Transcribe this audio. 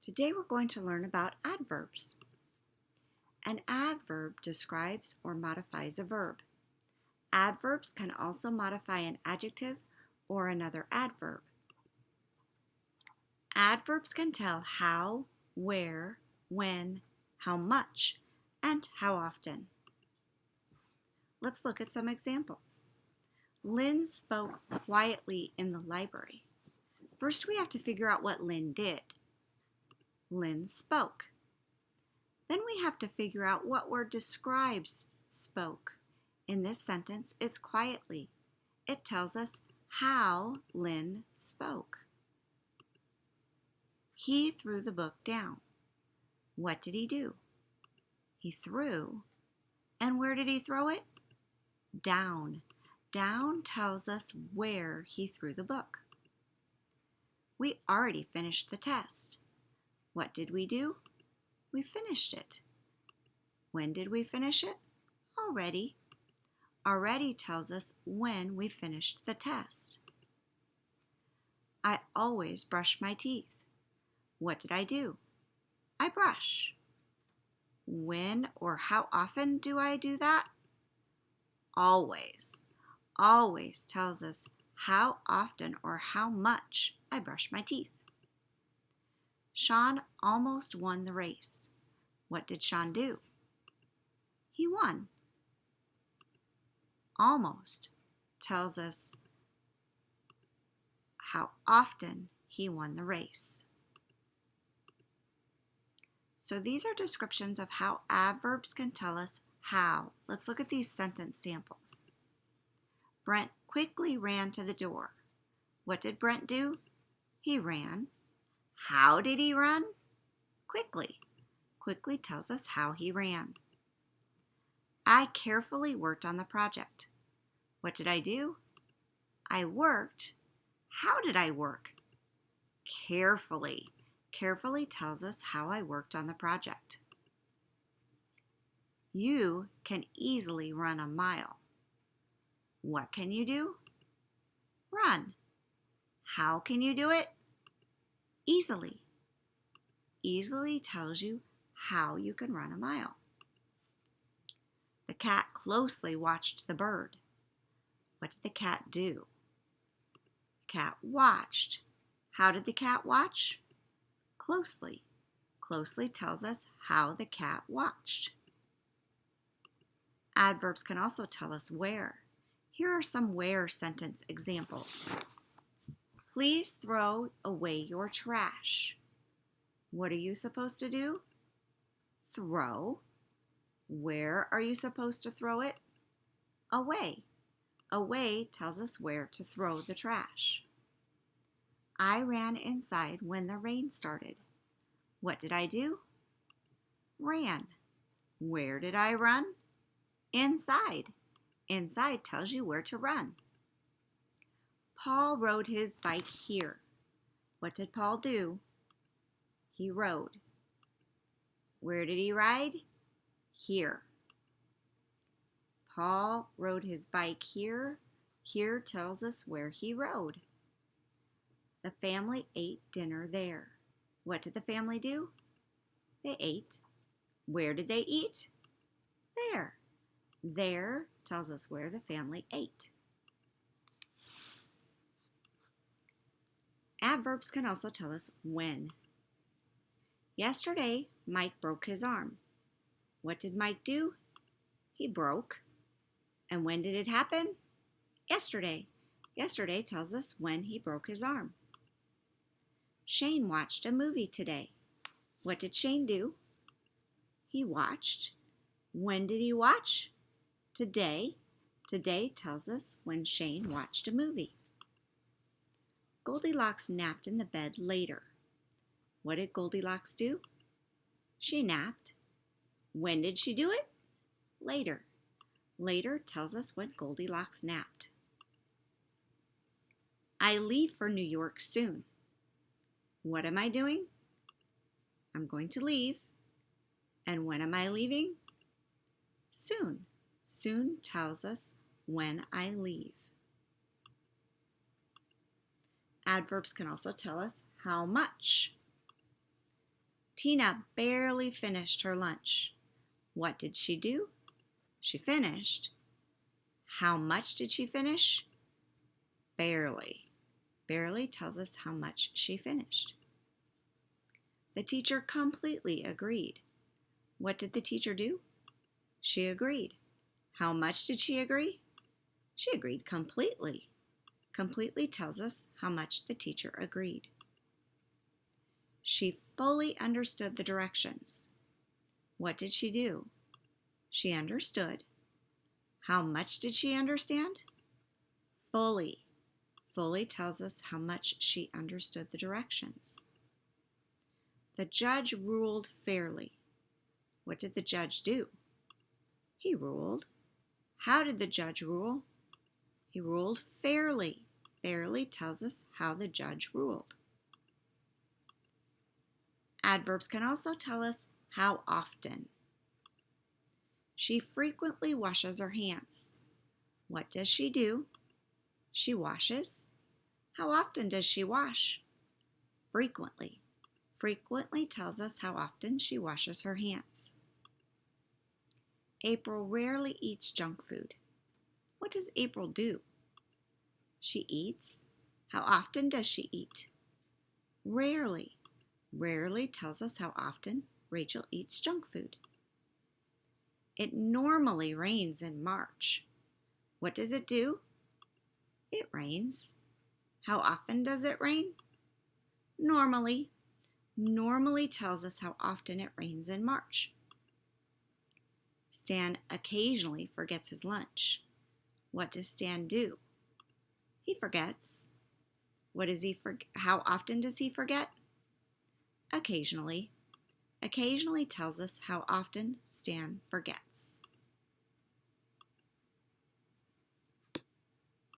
Today we're going to learn about adverbs. An adverb describes or modifies a verb. Adverbs can also modify an adjective or another adverb. Adverbs can tell how, where, when, how much, and how often. Let's look at some examples. Lynn spoke quietly in the library. First, we have to figure out what Lynn did. Lynn spoke. Then we have to figure out what word describes spoke. In this sentence, it's quietly. It tells us how Lynn spoke. He threw the book down. What did he do? He threw. And where did he throw it? Down. Down tells us where he threw the book. We already finished the test. What did we do? We finished it. When did we finish it? Already. Already tells us when we finished the test. I always brush my teeth. What did I do? I brush. When or how often do I do that? Always. Always tells us how often or how much I brush my teeth. Sean almost won the race. What did Sean do? He won. Almost tells us how often he won the race. So these are descriptions of how adverbs can tell us how. Let's look at these sentence samples. Brent quickly ran to the door. What did Brent do? He ran. How did he run? Quickly. Quickly tells us how he ran. I carefully worked on the project. What did I do? I worked. How did I work? Carefully. Carefully tells us how I worked on the project. You can easily run a mile. What can you do? Run. How can you do it? Easily. Easily tells you how you can run a mile. The cat closely watched the bird. What did the cat do? The cat watched. How did the cat watch? Closely. Closely tells us how the cat watched. Adverbs can also tell us where. Here are some where sentence examples. Please throw away your trash. What are you supposed to do? Throw. Where are you supposed to throw it? Away. Away tells us where to throw the trash. I ran inside when the rain started. What did I do? Ran. Where did I run? Inside. Inside tells you where to run. Paul rode his bike here. What did Paul do? He rode. Where did he ride? Here. Paul rode his bike here. Here tells us where he rode. The family ate dinner there. What did the family do? They ate. Where did they eat? There. There tells us where the family ate. Adverbs can also tell us when. Yesterday, Mike broke his arm. What did Mike do? He broke. And when did it happen? Yesterday. Yesterday tells us when he broke his arm. Shane watched a movie today. What did Shane do? He watched. When did he watch? Today. Today tells us when Shane watched a movie. Goldilocks napped in the bed later. What did Goldilocks do? She napped. When did she do it? Later. Later tells us when Goldilocks napped. I leave for New York soon. What am I doing? I'm going to leave. And when am I leaving? Soon. Soon tells us when I leave. Adverbs can also tell us how much. Tina barely finished her lunch. What did she do? She finished. How much did she finish? Barely. Barely tells us how much she finished. The teacher completely agreed. What did the teacher do? She agreed. How much did she agree? She agreed completely. Completely tells us how much the teacher agreed. She fully understood the directions. What did she do? She understood. How much did she understand? Fully. Fully tells us how much she understood the directions. The judge ruled fairly. What did the judge do? He ruled. How did the judge rule? He ruled fairly. Fairly tells us how the judge ruled. Adverbs can also tell us how often. She frequently washes her hands. What does she do? She washes. How often does she wash? Frequently. Frequently tells us how often she washes her hands. April rarely eats junk food. What does April do? She eats. How often does she eat? Rarely. Rarely tells us how often Rachel eats junk food. It normally rains in March. What does it do? It rains. How often does it rain? Normally. Normally tells us how often it rains in March. Stan occasionally forgets his lunch. What does Stan do? He forgets. How often does he forget? Occasionally. Occasionally tells us how often Stan forgets.